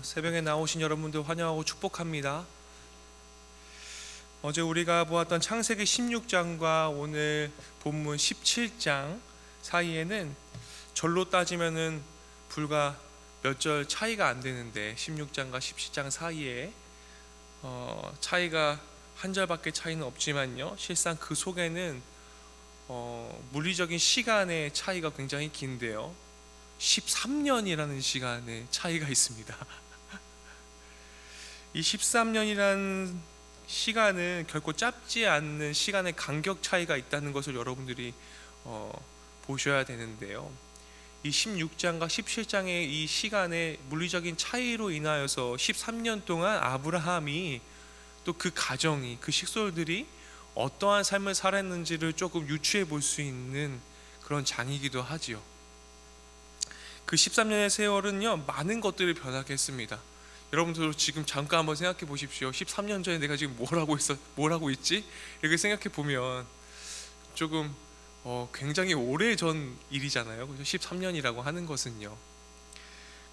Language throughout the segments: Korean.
새벽에 나오신 여러분들 환영하고 축복합니다. 어제 우리가 보았던 창세기 16장과 오늘 본문 17장 사이에는 절로 따지면은 불과 몇 절 차이가 안 되는데 16장과 17장 사이에 차이가 한 절밖에 차이는 없지만요, 실상 그 속에는 물리적인 시간의 차이가 굉장히 긴데요, 13년이라는 시간의 차이가 있습니다. 이 13년이라는 시간은 결코 짧지 않는 시간의 간격 차이가 있다는 것을 여러분들이 보셔야 되는데요, 이 16장과 17장의 이 시간의 물리적인 차이로 인하여서 13년 동안 아브라함이 또 그 가정이, 그 식솔들이 어떠한 삶을 살았는지를 조금 유추해 볼 수 있는 그런 장이기도 하지요. 그 13년의 세월은요, 많은 것들을 변하게 했습니다. 여러분들 지금 잠깐 한번 생각해 보십시오. 13년 전에 내가 지금 뭘 하고 있지? 이렇게 생각해 보면 조금 굉장히 오래 전 일이잖아요. 그래서 13년이라고 하는 것은요.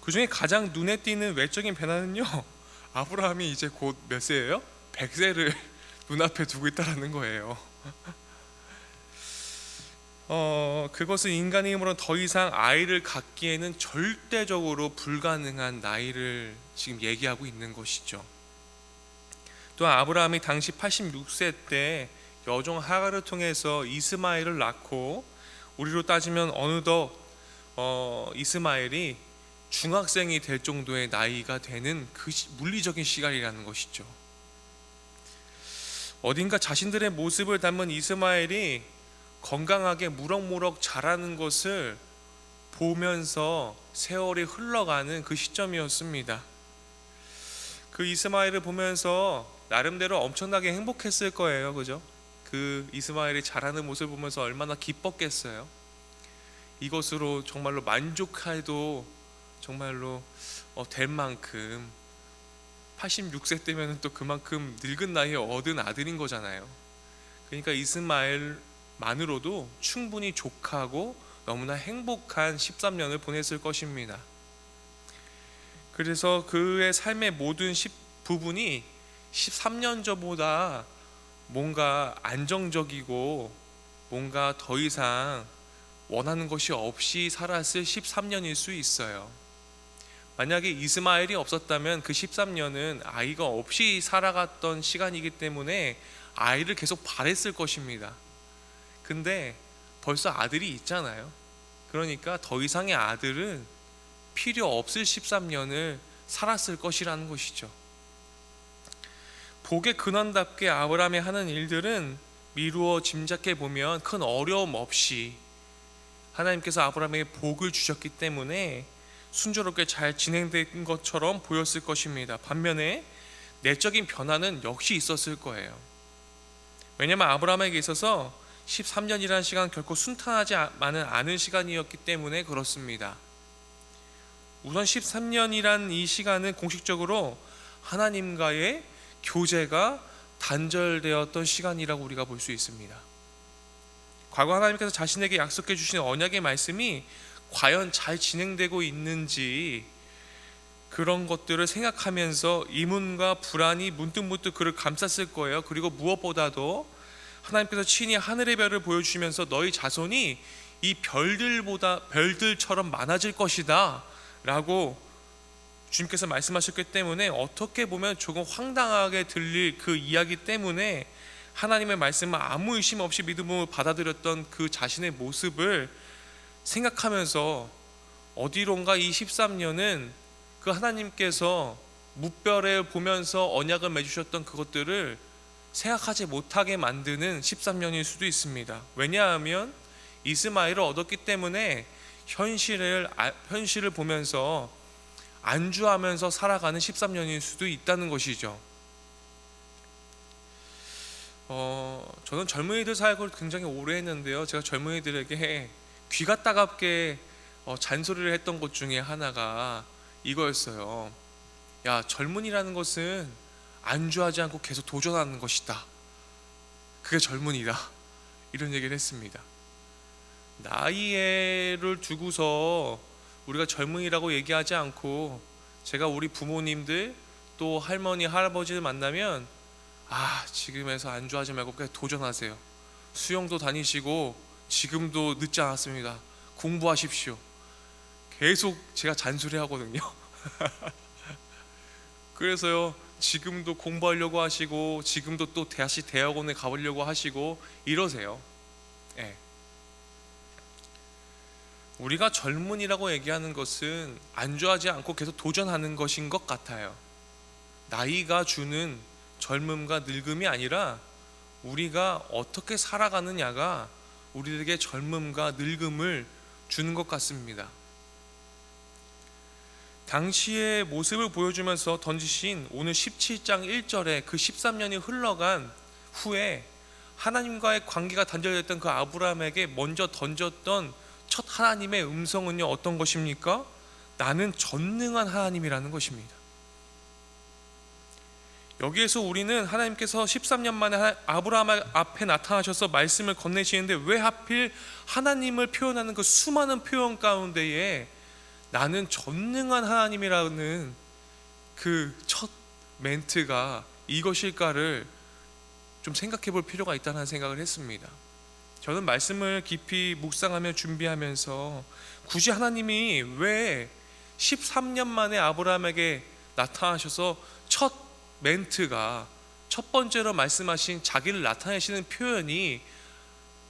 그 중에 가장 눈에 띄는 외적인 변화는요, 아브라함이 이제 곧 몇 세예요? 100세를 눈앞에 두고 있다라는 거예요. 그것은 인간의 힘으로는 더 이상 아이를 갖기에는 절대적으로 불가능한 나이를 지금 얘기하고 있는 것이죠. 또한 아브라함이 당시 86세 때 여종 하갈을 통해서 이스마엘을 낳고, 우리로 따지면 어느덧 이스마엘이 중학생이 될 정도의 나이가 되는 그 물리적인 시간이라는 것이죠. 어딘가 자신들의 모습을 담은 이스마엘이 건강하게 무럭무럭 자라는 것을 보면서 세월이 흘러가는 그 시점이었습니다. 그 이스마엘을 보면서 나름대로 엄청나게 행복했을 거예요, 그죠? 그 이스마엘이 자라는 모습을 보면서 얼마나 기뻤겠어요. 이것으로 정말로 만족해도 정말로 될 만큼, 86세 때면 또 그만큼 늙은 나이에 얻은 아들인 거잖아요. 그러니까 이스마엘만으로도 충분히 족하고 너무나 행복한 13년을 보냈을 것입니다. 그래서 그의 삶의 모든 부분이 13년 전보다 뭔가 안정적이고 뭔가 더 이상 원하는 것이 없이 살았을 13년일 수 있어요. 만약에 이스마엘이 없었다면 그 13년은 아이가 없이 살아갔던 시간이기 때문에 아이를 계속 바랬을 것입니다. 근데 벌써 아들이 있잖아요. 그러니까 더 이상의 아들은 필요 없을 13년을 살았을 것이라는 것이죠. 복의 근원답게 아브라함이 하는 일들은 미루어 짐작해 보면 큰 어려움 없이 하나님께서 아브라함에게 복을 주셨기 때문에 순조롭게 잘 진행된 것처럼 보였을 것입니다. 반면에 내적인 변화는 역시 있었을 거예요. 왜냐하면 아브라함에게 있어서 13년이라는 시간 결코 순탄하지만은 않은 시간이었기 때문에 그렇습니다. 우선 13년이란 이 시간은 공식적으로 하나님과의 교제가 단절되었던 시간이라고 우리가 볼 수 있습니다. 과거 하나님께서 자신에게 약속해 주신 언약의 말씀이 과연 잘 진행되고 있는지, 그런 것들을 생각하면서 의문과 불안이 문득문득 그를 감쌌을 거예요. 그리고 무엇보다도 하나님께서 친히 하늘의 별을 보여주시면서 너희 자손이 이 별들처럼 많아질 것이다 라고 주님께서 말씀하셨기 때문에, 어떻게 보면 조금 황당하게 들릴 그 이야기 때문에 하나님의 말씀을 아무 의심 없이 믿음으로 받아들였던 그 자신의 모습을 생각하면서 어디론가 이 13년은 그 하나님께서 무별을 보면서 언약을 맺으셨던 그것들을 생각하지 못하게 만드는 13년일 수도 있습니다. 왜냐하면 이스마엘을 얻었기 때문에 현실을 보면서 안주하면서 살아가는 13년일 수도 있다는 것이죠. 저는 젊은이들 사역을 굉장히 오래 했는데요, 제가 젊은이들에게 귀가 따갑게 잔소리를 했던 것 중에 하나가 이거였어요. 야, 젊은이라는 것은 안주하지 않고 계속 도전하는 것이다. 그게 젊은이다. 이런 얘기를 했습니다. 나이를 두고서 우리가 젊은이라고 얘기하지 않고 제가 우리 부모님들 또 할머니 할아버지를 만나면 지금에서 안주하지 말고 그냥 도전하세요. 수영도 다니시고 지금도 늦지 않았습니다. 공부하십시오. 계속 제가 잔소리 하거든요. 그래서요, 지금도 공부하려고 하시고 지금도 또 다시 대학원에 가보려고 하시고 이러세요. 예. 우리가 젊은이라고 얘기하는 것은 안주하지 않고 계속 도전하는 것인 것 같아요. 나이가 주는 젊음과 늙음이 아니라 우리가 어떻게 살아가느냐가 우리에게 젊음과 늙음을 주는 것 같습니다. 당시의 모습을 보여주면서 던지신 오늘 17장 1절에 그 13년이 흘러간 후에 하나님과의 관계가 단절됐던 그 아브라함에게 먼저 던졌던 첫 하나님의 음성은요, 어떤 것입니까? 나는 전능한 하나님이라는 것입니다. 여기에서 우리는 하나님께서 13년 만에 아브라함 앞에 나타나셔서 말씀을 건네시는데 왜 하필 하나님을 표현하는 그 수많은 표현 가운데에 나는 전능한 하나님이라는 그 첫 멘트가 이것일까를 좀 생각해 볼 필요가 있다는 생각을 했습니다. 저는 말씀을 깊이 묵상하며 준비하면서 굳이 하나님이 왜 13년 만에 아브라함에게 나타나셔서 첫 멘트가 첫 번째로 말씀하신 자기를 나타내시는 표현이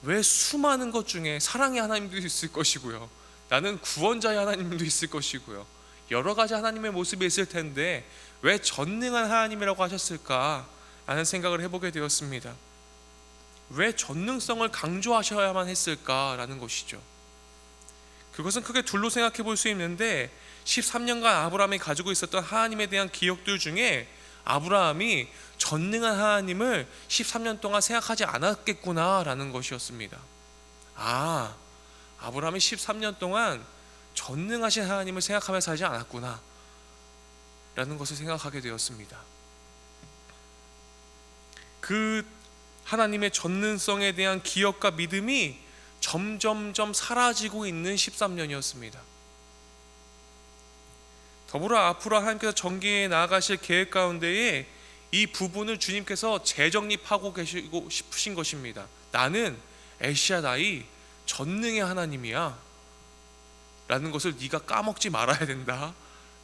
왜 수많은 것 중에 사랑의 하나님도 있을 것이고요, 나는 구원자의 하나님도 있을 것이고요, 여러 가지 하나님의 모습이 있을 텐데 왜 전능한 하나님이라고 하셨을까 라는 생각을 해보게 되었습니다. 왜 전능성을 강조하셔야만 했을까라는 것이죠. 그것은 크게 둘로 생각해 볼 수 있는데 13년간 아브라함이 가지고 있었던 하나님에 대한 기억들 중에 아브라함이 전능한 하나님을 13년 동안 생각하지 않았겠구나라는 것이었습니다. 아브라함이 13년 동안 전능하신 하나님을 생각하며 살지 않았구나 라는 것을 생각하게 되었습니다. 그 하나님의 전능성에 대한 기억과 믿음이 점점점 사라지고 있는 13년이었습니다. 더불어 앞으로 하나님께서 전개해 나아가실 계획 가운데에 이 부분을 주님께서 재정립하고 계시고 싶으신 것입니다. 나는 엘샤다이 전능의 하나님이야 라는 것을 네가 까먹지 말아야 된다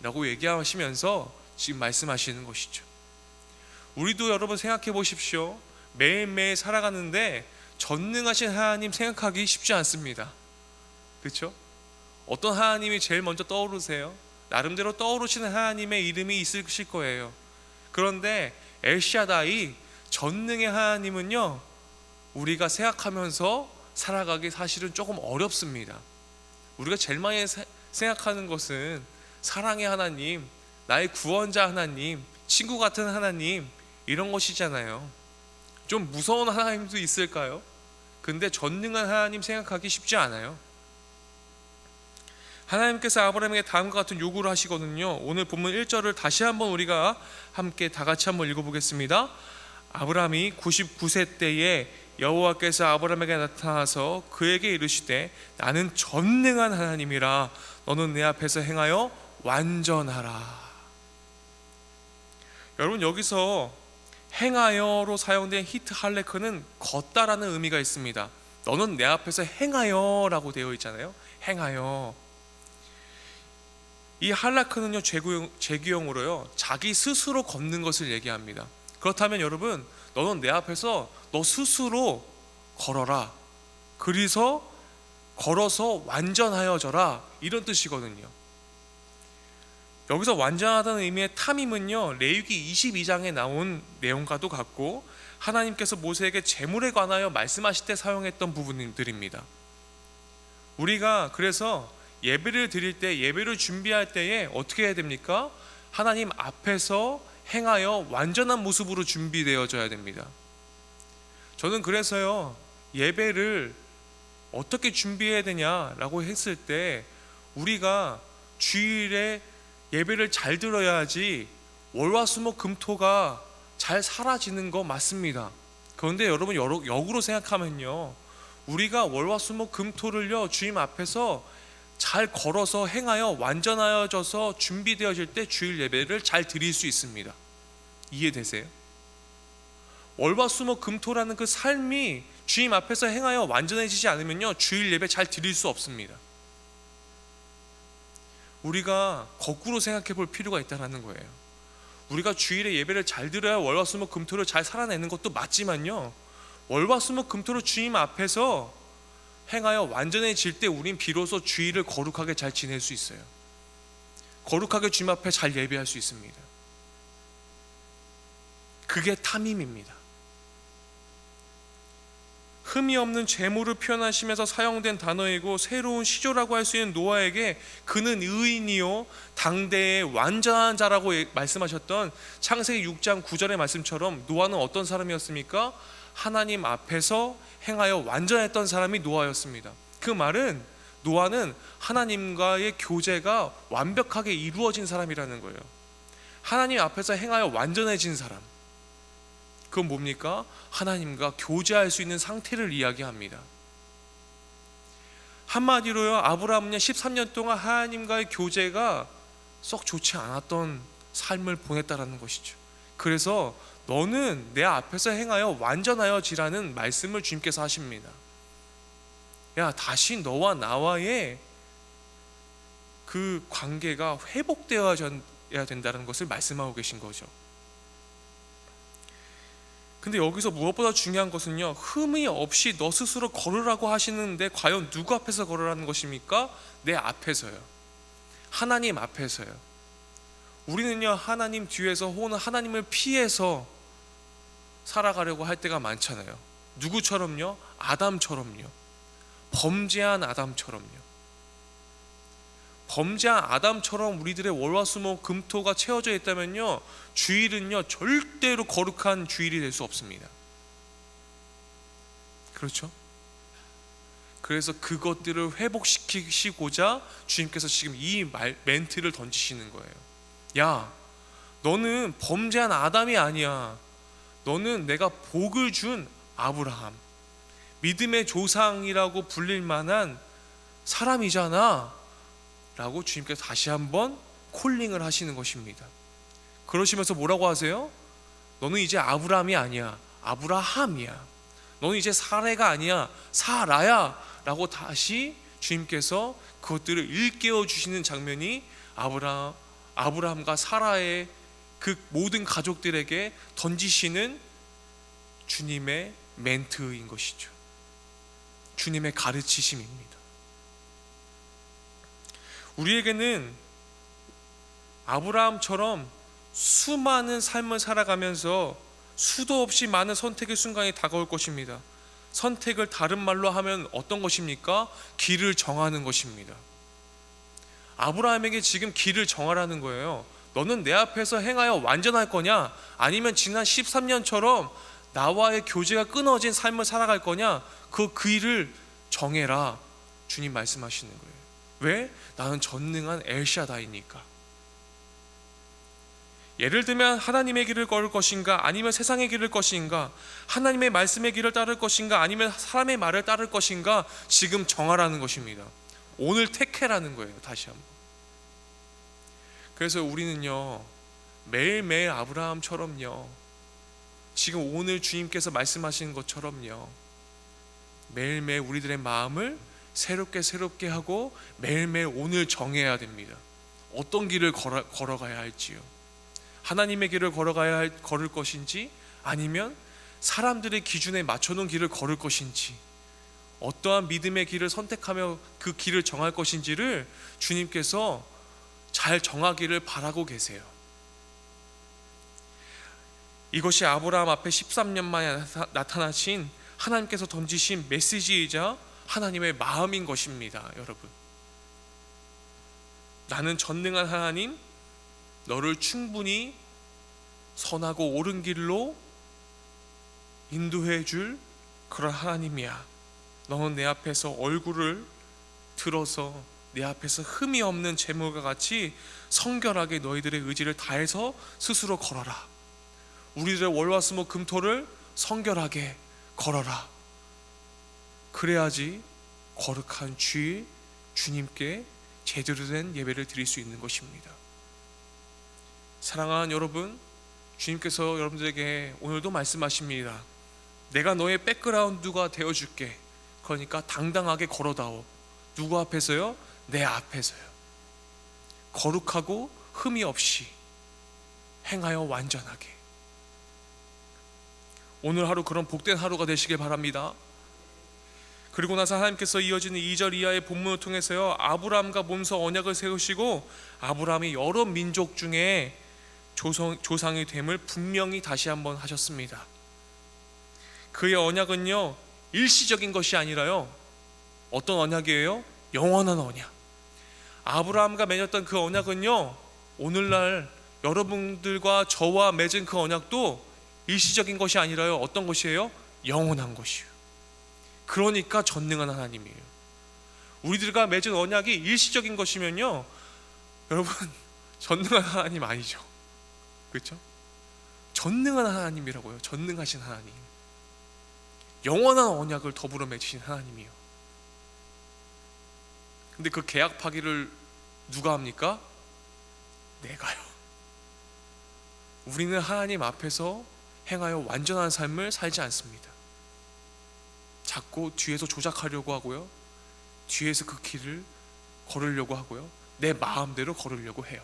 라고 얘기하시면서 지금 말씀하시는 것이죠. 우리도 여러분 생각해 보십시오. 매일매일 살아가는데 전능하신 하나님 생각하기 쉽지 않습니다. 그렇죠? 어떤 하나님이 제일 먼저 떠오르세요? 나름대로 떠오르시는 하나님의 이름이 있으실 거예요. 그런데 엘샤다이 전능의 하나님은요, 우리가 생각하면서 살아가기 사실은 조금 어렵습니다. 우리가 제일 많이 생각하는 것은 사랑의 하나님, 나의 구원자 하나님, 친구 같은 하나님, 이런 것이잖아요. 좀 무서운 하나님도 있을까요? 근데 전능한 하나님 생각하기 쉽지 않아요. 하나님께서 아브라함에게 다음과 같은 요구를 하시거든요. 오늘 본문 1절을 다시 한번 우리가 함께 다 같이 한번 읽어보겠습니다. 아브라함이 99세 때에 여호와께서 아브라함에게 나타나서 그에게 이르시되 나는 전능한 하나님이라 너는 내 앞에서 행하여 완전하라. 여러분, 여기서 행하여로 사용된 히트 할레크는 걷다라는 의미가 있습니다. 너는 내 앞에서 행하여 라고 되어 있잖아요. 행하여. 이 할라크는요, 제규형으로요, 자기 스스로 걷는 것을 얘기합니다. 그렇다면 여러분, 너는 내 앞에서 너 스스로 걸어라. 그래서 걸어서 완전하여져라, 이런 뜻이거든요. 여기서 완전하다는 의미의 탐임은요, 레위기 22장에 나온 내용과도 같고 하나님께서 모세에게 제물에 관하여 말씀하실 때 사용했던 부분들입니다. 우리가 그래서 예배를 드릴 때, 예배를 준비할 때에 어떻게 해야 됩니까? 하나님 앞에서 행하여 완전한 모습으로 준비되어져야 됩니다. 저는 그래서요, 예배를 어떻게 준비해야 되냐라고 했을 때 우리가 주일에 예배를 잘 들어야지 월화수목금토가 잘 사라지는 거 맞습니다. 그런데 여러분, 역으로 생각하면요, 우리가 월화수목금토를요 주님 앞에서 잘 걸어서 행하여 완전하여져서 준비되어질 때 주일 예배를 잘 드릴 수 있습니다. 이해되세요? 월화수목금토라는 그 삶이 주님 앞에서 행하여 완전해지지 않으면요, 주일 예배 잘 드릴 수 없습니다. 우리가 거꾸로 생각해 볼 필요가 있다는 거예요. 우리가 주일에 예배를 잘 드려야 월화수목금토를 잘 살아내는 것도 맞지만요, 월화수목금토를 주님 앞에서 행하여 완전해질 때 우린 비로소 주일을 거룩하게 잘 지낼 수 있어요. 거룩하게 주님 앞에 잘 예배할 수 있습니다. 그게 탐임입니다. 흠이 없는 재물을 표현하시면서 사용된 단어이고, 새로운 시조라고 할 수 있는 노아에게 그는 의인이요 당대의 완전한 자라고 말씀하셨던 창세기 6장 9절의 말씀처럼 노아는 어떤 사람이었습니까? 하나님 앞에서 행하여 완전했던 사람이 노아였습니다. 그 말은 노아는 하나님과의 교제가 완벽하게 이루어진 사람이라는 거예요. 하나님 앞에서 행하여 완전해진 사람, 그건 뭡니까? 하나님과 교제할 수 있는 상태를 이야기합니다. 한마디로요, 아브라함은 13년 동안 하나님과의 교제가 썩 좋지 않았던 삶을 보냈다라는 것이죠. 그래서 너는 내 앞에서 행하여 완전하여지라는 말씀을 주님께서 하십니다. 야, 다시 너와 나와의 그 관계가 회복되어야 된다는 것을 말씀하고 계신 거죠. 근데 여기서 무엇보다 중요한 것은요, 흠이 없이 너 스스로 걸으라고 하시는데 과연 누구 앞에서 걸으라는 것입니까? 내 앞에서요. 하나님 앞에서요. 우리는요, 하나님 뒤에서 혹은 하나님을 피해서 살아가려고 할 때가 많잖아요. 누구처럼요? 아담처럼요. 범죄한 아담처럼요. 범죄한 아담처럼 우리들의 월화수목금토가 채워져 있다면요, 주일은요 절대로 거룩한 주일이 될 수 없습니다. 그렇죠? 그래서 그것들을 회복시키시고자 주님께서 지금 이 멘트를 던지시는 거예요. 야, 너는 범죄한 아담이 아니야. 너는 내가 복을 준 아브라함, 믿음의 조상이라고 불릴 만한 사람이잖아 라고 주님께서 다시 한번 콜링을 하시는 것입니다. 그러시면서 뭐라고 하세요? 너는 이제 아브라함이 아니야, 아브라함이야. 너는 이제 사레가 아니야, 사라야 라고 다시 주님께서 그것들을 일깨워 주시는 장면이 아브라함과 사라의 그 모든 가족들에게 던지시는 주님의 멘트인 것이죠. 주님의 가르치심입니다. 우리에게는 아브라함처럼 수많은 삶을 살아가면서 수도 없이 많은 선택의 순간이 다가올 것입니다. 선택을 다른 말로 하면 어떤 것입니까? 길을 정하는 것입니다. 아브라함에게 지금 길을 정하라는 거예요. 너는 내 앞에서 행하여 완전할 거냐? 아니면 지난 13년처럼 나와의 교제가 끊어진 삶을 살아갈 거냐? 그 길을 정해라. 주님 말씀하시는 거예요. 왜? 나는 전능한 엘샤다이니까. 예를 들면 하나님의 길을 걸을 것인가, 아니면 세상의 길을 것인가, 하나님의 말씀의 길을 따를 것인가, 아니면 사람의 말을 따를 것인가, 지금 정하라는 것입니다. 오늘 택해라는 거예요. 다시 한번. 그래서 우리는요, 매일매일 아브라함처럼요, 지금 오늘 주님께서 말씀하시는 것처럼요, 매일매일 우리들의 마음을 새롭게 하고 매일매일 오늘 정해야 됩니다. 어떤 길을 걸어가야 할지요. 하나님의 길을 걸을 것인지, 아니면 사람들의 기준에 맞춰놓은 길을 걸을 것인지, 어떠한 믿음의 길을 선택하며 그 길을 정할 것인지를 주님께서 잘 정하기를 바라고 계세요. 이것이 아브라함 앞에 13년 만에 나타나신 하나님께서 던지신 메시지이자 하나님의 마음인 것입니다. 여러분, 나는 전능한 하나님, 너를 충분히 선하고 옳은 길로 인도해 줄 그런 하나님이야. 너는 내 앞에서 얼굴을 들어서 내 앞에서 흠이 없는 제물과 같이 성결하게 너희들의 의지를 다해서 스스로 걸어라. 우리들의 월화수목금토를 성결하게 걸어라. 그래야지 거룩한 주일, 주님께 제대로 된 예배를 드릴 수 있는 것입니다. 사랑하는 여러분, 주님께서 여러분들에게 오늘도 말씀하십니다. 내가 너의 백그라운드가 되어줄게. 그러니까 당당하게 걸어다오. 누구 앞에서요? 내 앞에서요. 거룩하고 흠이 없이 행하여 완전하게. 오늘 하루 그런 복된 하루가 되시길 바랍니다. 그리고 나서 하나님께서 이어지는 2절 이하의 본문을 통해서요, 아브라함과 몸소 언약을 세우시고 아브라함이 여러 민족 중에 조상이 됨을 분명히 다시 한번 하셨습니다. 그의 언약은요, 일시적인 것이 아니라요, 어떤 언약이에요? 영원한 언약. 아브라함과 맺었던 그 언약은요, 오늘날 여러분들과 저와 맺은 그 언약도 일시적인 것이 아니라요, 어떤 것이에요? 영원한 것이에요. 그러니까 전능한 하나님이에요. 우리들과 맺은 언약이 일시적인 것이면요, 여러분, 전능한 하나님 아니죠. 그렇죠? 전능한 하나님이라고요. 전능하신 하나님. 영원한 언약을 더불어 맺으신 하나님이요. 근데 그 계약 파기를 누가 합니까? 내가요. 우리는 하나님 앞에서 행하여 완전한 삶을 살지 않습니다. 자꾸 뒤에서 조작하려고 하고요, 뒤에서 그 길을 걸으려고 하고요, 내 마음대로 걸으려고 해요.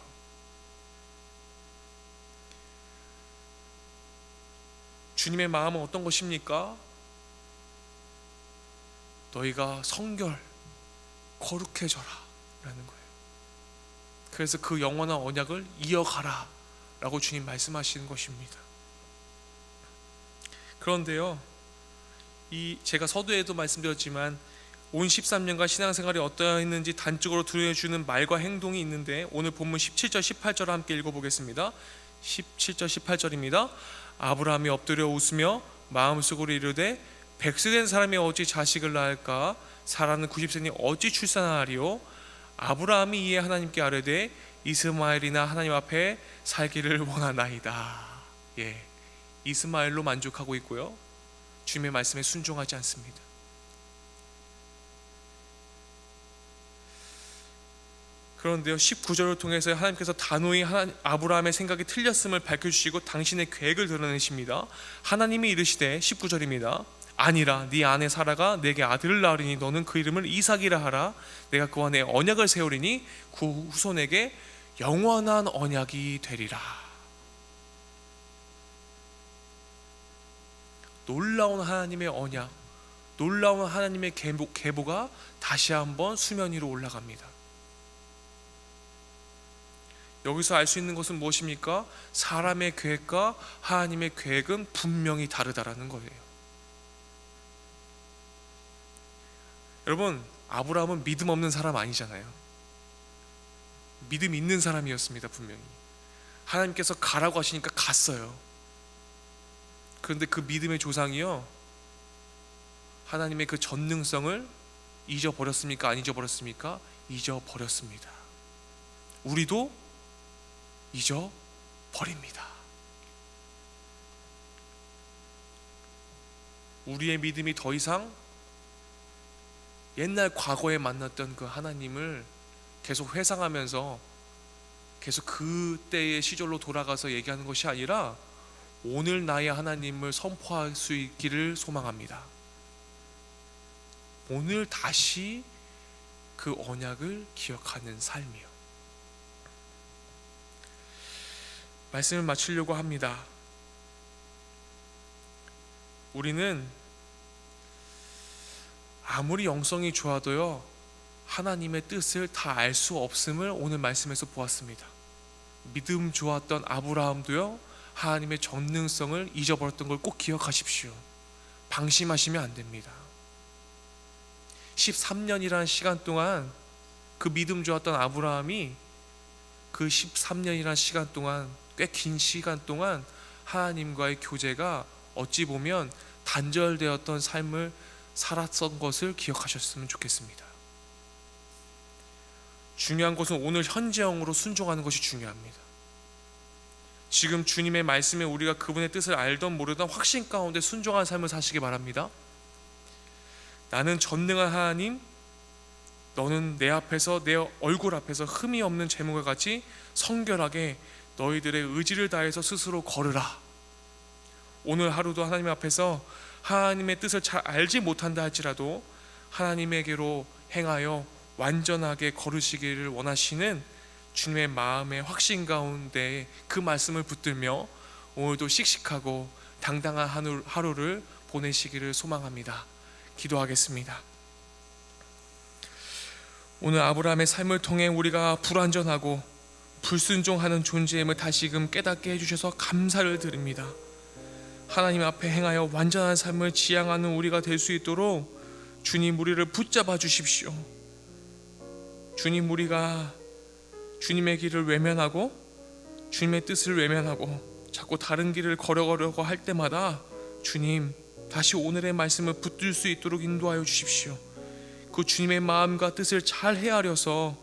주님의 마음은 어떤 것입니까? 너희가 성결, 거룩해져라 라는 거예요. 그래서 그 영원한 언약을 이어가라 라고 주님 말씀하시는 것입니다. 그런데요, 제가 서두에도 말씀드렸지만 온 13년간 신앙생활이 어떠했는지 단적으로 드러내주는 말과 행동이 있는데, 오늘 본문 17절 18절을 함께 읽어보겠습니다. 17절 18절입니다. 아브라함이 엎드려 웃으며 마음속으로 이르되 백세된 사람이 어찌 자식을 낳을까? 사라는 90세니 어찌 출산하리요? 아브라함이 이에 하나님께 아뢰되 이스마엘이나 하나님 앞에 살기를 원하나이다. 이스마엘로 만족하고 있고요, 주님의 말씀에 순종하지 않습니다. 그런데요, 19절을 통해서 하나님께서 단호히 아브라함의 생각이 틀렸음을 밝혀주시고 당신의 계획을 드러내십니다. 하나님이 이르시되 19절입니다. 아니라 네 아내 사라가 내게 아들을 낳으리니 너는 그 이름을 이삭이라 하라. 내가 그와 내 언약을 세우리니 그 후손에게 영원한 언약이 되리라. 놀라운 하나님의 언약, 놀라운 하나님의 계보가 다시 한번 수면 위로 올라갑니다. 여기서 알 수 있는 것은 무엇입니까? 사람의 계획과 하나님의 계획은 분명히 다르다라는 거예요. 여러분, 아브라함은 믿음 없는 사람 아니잖아요. 믿음 있는 사람이었습니다. 분명히 하나님께서 가라고 하시니까 갔어요. 그런데 그 믿음의 조상이요, 하나님의 그 전능성을 잊어버렸습니까? 안 잊어버렸습니까? 잊어버렸습니다. 우리도 잊어버립니다. 우리의 믿음이 더 이상 옛날 과거에 만났던 그 하나님을 계속 회상하면서 계속 그때의 시절로 돌아가서 얘기하는 것이 아니라 오늘 나의 하나님을 선포할 수 있기를 소망합니다. 오늘 다시 그 언약을 기억하는 삶이요. 말씀을 마치려고 합니다. 우리는 아무리 영성이 좋아도요, 하나님의 뜻을 다 알 수 없음을 오늘 말씀에서 보았습니다. 믿음 좋았던 아브라함도요, 하나님의 전능성을 잊어버렸던 걸 꼭 기억하십시오. 방심하시면 안 됩니다. 13년이라는 시간 동안 그 믿음 좋았던 아브라함이 그 13년이라는 시간 동안, 꽤 긴 시간 동안 하나님과의 교제가 어찌 보면 단절되었던 삶을 살았던 것을 기억하셨으면 좋겠습니다. 중요한 것은 오늘 현재형으로 순종하는 것이 중요합니다. 지금 주님의 말씀에 우리가 그분의 뜻을 알던 모르던 확신 가운데 순종한 삶을 사시기 바랍니다. 나는 전능한 하나님, 너는 내 앞에서, 내 얼굴 앞에서 흠이 없는 재물과 같이 성결하게 너희들의 의지를 다해서 스스로 걸으라. 오늘 하루도 하나님 앞에서 하나님의 뜻을 잘 알지 못한다 할지라도 하나님에게로 행하여 완전하게 걸으시기를 원하시는 주님의 마음의 확신 가운데 그 말씀을 붙들며 오늘도 씩씩하고 당당한 하루를 보내시기를 소망합니다. 기도하겠습니다. 오늘 아브라함의 삶을 통해 우리가 불완전하고 불순종하는 존재임을 다시금 깨닫게 해주셔서 감사를 드립니다. 하나님 앞에 행하여 완전한 삶을 지향하는 우리가 될 수 있도록 주님 우리를 붙잡아 주십시오. 주님, 우리가 주님의 길을 외면하고 주님의 뜻을 외면하고 자꾸 다른 길을 걸어가려고 할 때마다 주님, 다시 오늘의 말씀을 붙들 수 있도록 인도하여 주십시오. 그 주님의 마음과 뜻을 잘 헤아려서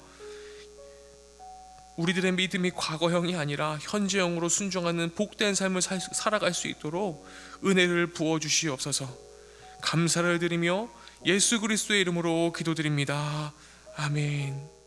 우리들의 믿음이 과거형이 아니라 현재형으로 순종하는 복된 삶을 살아갈 수 있도록 은혜를 부어주시옵소서. 감사를 드리며 예수 그리스도의 이름으로 기도드립니다. 아멘.